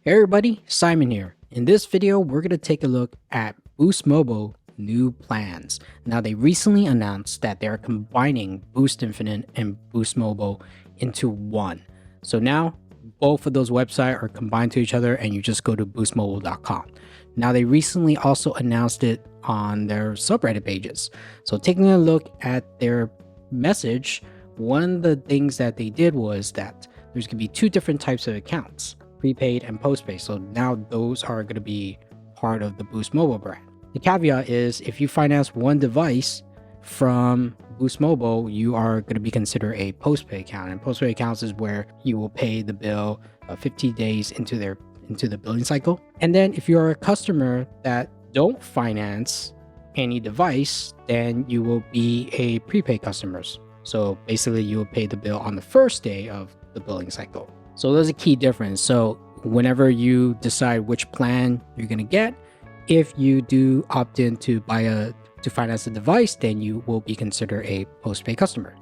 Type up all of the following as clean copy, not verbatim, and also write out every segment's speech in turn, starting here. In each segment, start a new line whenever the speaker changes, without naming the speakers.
Hey everybody, Simon here. In this video, we're going to take a look at Boost Mobile new plans. Now, they recently announced that they're combining Boost Infinite and Boost Mobile into one. So now both of those websites are combined to each other and you just go to boostmobile.com. Now, they recently also announced it on their subreddit pages. So taking a look at their message, one of the things that they did was that there's going to be two different types of accounts, prepaid and postpaid. So now those are going to be part of the Boost Mobile brand. The caveat is if you finance one device from Boost Mobile, you are going to be considered a postpaid account. And postpaid accounts is where you will pay the bill 50 days into the billing cycle. And then if you're a customer that don't finance any device, then you will be a prepaid customers. So basically you will pay the bill on the first day of the billing cycle. So there's a key difference. So whenever you decide which plan you're going to get, if you do opt in to finance a device, then you will be considered a postpaid customer.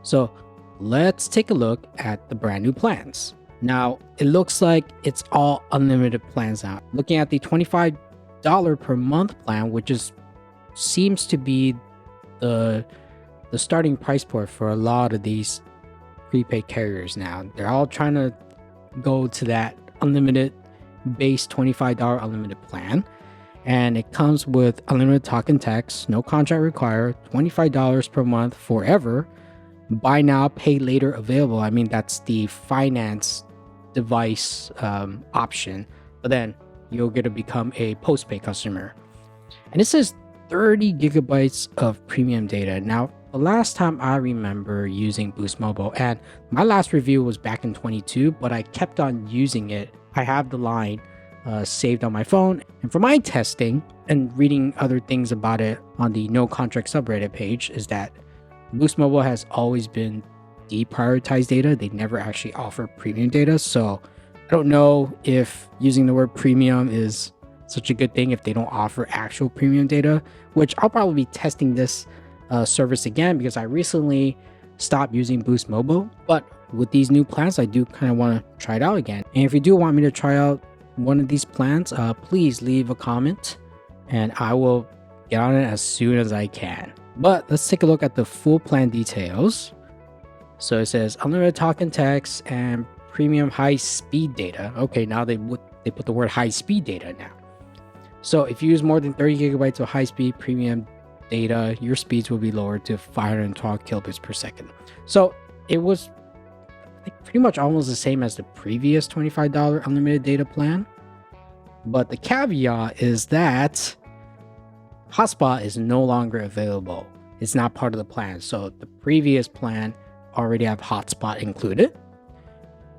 So let's take a look at the brand new plans. Now, it looks like it's all unlimited plans now. Looking at the $25 per month plan, which seems to be the starting price point for a lot of these prepaid carriers now. They're all trying to go to that unlimited base $25 unlimited plan. And it comes with unlimited talk and text, no contract required, $25 per month forever, buy now, pay later available. I mean, that's the finance device option, but then you're going to become a postpaid customer. And it says 30 gigabytes of premium data. Now, the last time I remember using Boost Mobile, and my last review was back in 22, but I kept on using it. I have the line saved on my phone, and from my testing and reading other things about it on the no contract subreddit page is that Boost Mobile has always been deprioritized data. They never actually offer premium data. So I don't know if using the word premium is such a good thing if they don't offer actual premium data, which I'll probably be testing this service again because I recently stopped using Boost Mobile. But with these new plans, I do kind of want to try it out again. And if you do want me to try out one of these plans, please leave a comment and I will get on it as soon as I can. But let's take a look at the full plan details. So it says unlimited talk and text and premium high speed data. Okay, now they put the word high speed data now. So if you use more than 30 gigabytes of high speed premium data, your speeds will be lowered to 512 kilobits per second. So it was pretty much almost the same as the previous $25 unlimited data plan. But the caveat is that hotspot is no longer available. It's not part of the plan. So the previous plan already have hotspot included.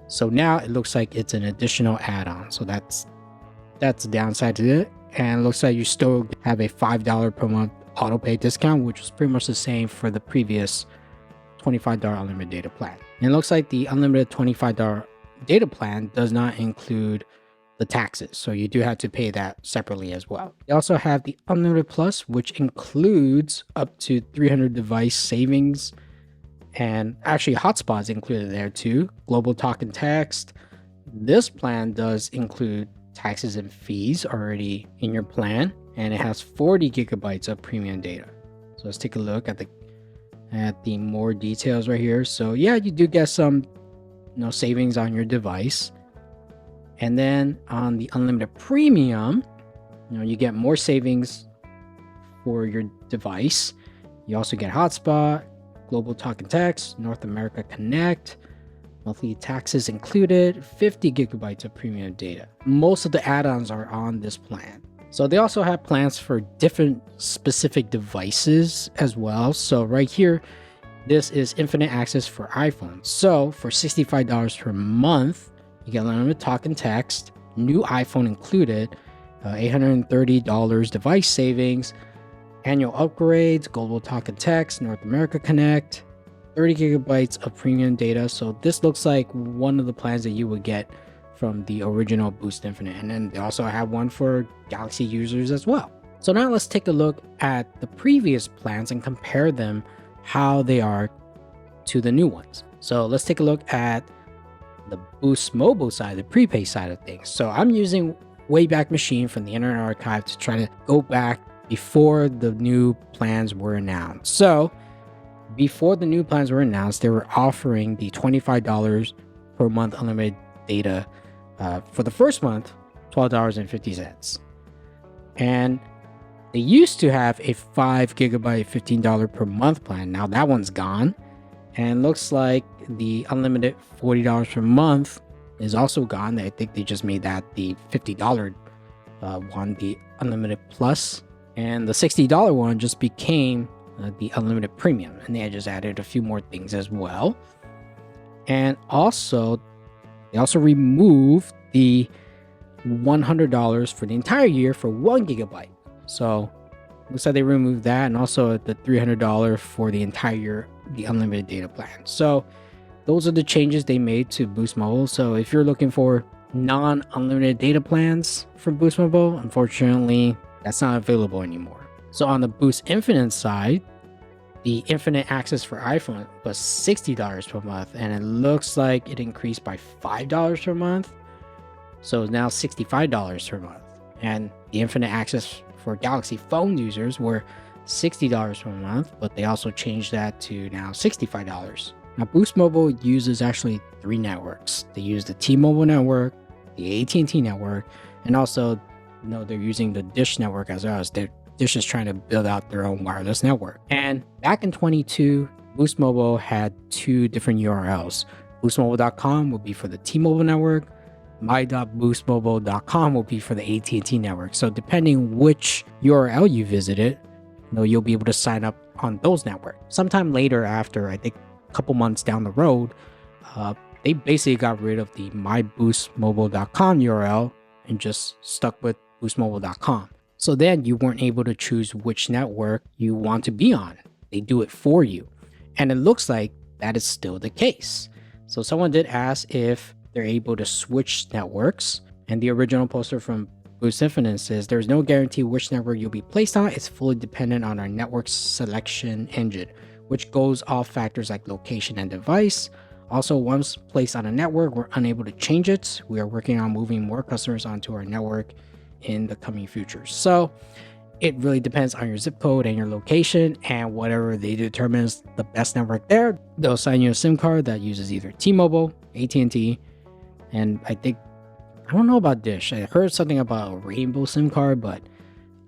So now it looks like it's an additional add-on. So that's the downside to it. And it looks like you still have a $5 per month auto pay discount, which was pretty much the same for the previous $25 unlimited data plan. And it looks like the unlimited $25 data plan does not include the taxes. So you do have to pay that separately as well. They also have the unlimited plus, which includes up to 300 device savings. And actually hotspots included there too. Global talk and text. This plan does include taxes and fees already in your plan. And it has 40 gigabytes of premium data. So let's take a look at the more details right here. So yeah, you do get some savings on your device. And then on the unlimited premium, you get more savings for your device. You also get hotspot, global talk and text, North America Connect, monthly taxes included, 50 gigabytes of premium data. Most of the add-ons are on this plan. So they also have plans for different specific devices as well. So right here, this is infinite access for iPhone. So for $65 per month, you get unlimited talk and text, new iPhone included, $830 device savings, annual upgrades, global talk and text, North America Connect, 30 gigabytes of premium data. So this looks like one of the plans that you would get from the original Boost Infinite. And then they also have one for Galaxy users as well. So now let's take a look at the previous plans and compare them how they are to the new ones. So let's take a look at the Boost Mobile side, the prepaid side of things. So I'm using Wayback Machine from the Internet Archive to try to go back before the new plans were announced. So before the new plans were announced, they were offering the $25 per month unlimited data for the first month, $12.50. And they used to have a 5 gigabyte $15 per month plan. Now that one's gone. And looks like the unlimited $40 per month is also gone. I think they just made that the $50 one, the unlimited plus. And the $60 one just became the unlimited premium. And they just added a few more things as well. And also, they also removed the $100 for the entire year for 1 gigabyte. So looks like they removed that, and also the $300 for the entire year, the unlimited data plan. So those are the changes they made to Boost Mobile. So if you're looking for non-unlimited data plans for Boost Mobile, unfortunately, that's not available anymore. So on the Boost Infinite side, the Infinite Access for iPhone was $60 per month, and it looks like it increased by $5 per month. So it's now $65 per month. And the Infinite Access for Galaxy phone users were $60 per month, but they also changed that to now $65. Now, Boost Mobile uses actually 3 networks. They use the T-Mobile network, the AT&T network, and also, they're using the Dish network as well. As Dish is trying to build out their own wireless network. And back in 2022, Boost Mobile had 2 different URLs. BoostMobile.com would be for the T-Mobile network. My.boostmobile.com will be for the AT&T network. So depending which URL you visited, you'll be able to sign up on those networks. Sometime later, after I think a couple months down the road, they basically got rid of the myboostmobile.com URL and just stuck with boostmobile.com. So then you weren't able to choose which network you want to be on. They do it for you. And it looks like that is still the case. So someone did ask if they're able to switch networks, and the original poster from Boost Infinite says there's no guarantee which network you'll be placed on. It's fully dependent on our network selection engine, which goes off factors like location and device. Also, once placed on a network, we're unable to change it. We are working on moving more customers onto our network in the coming future. So it really depends on your zip code and your location, and whatever they determine is the best network there, they'll assign you a SIM card that uses either T-Mobile, AT&T, and I don't know about Dish. I heard something about a rainbow SIM card, but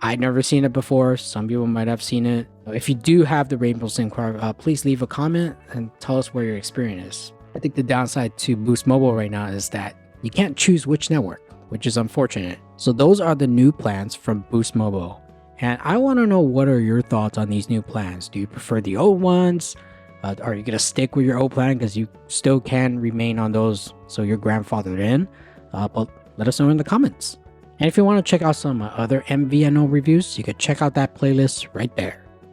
I'd never seen it before. Some people might have seen it. If you do have the rainbow SIM card, please leave a comment and tell us where your experience is. I think the downside to Boost Mobile right now is that you can't choose which network, which is unfortunate. So those are the new plans from Boost Mobile. And I want to know, what are your thoughts on these new plans? Do you prefer the old ones? Are you going to stick with your old plan because you still can remain on those so you're grandfathered in? But let us know in the comments. And if you want to check out some other MVNO reviews, you can check out that playlist right there.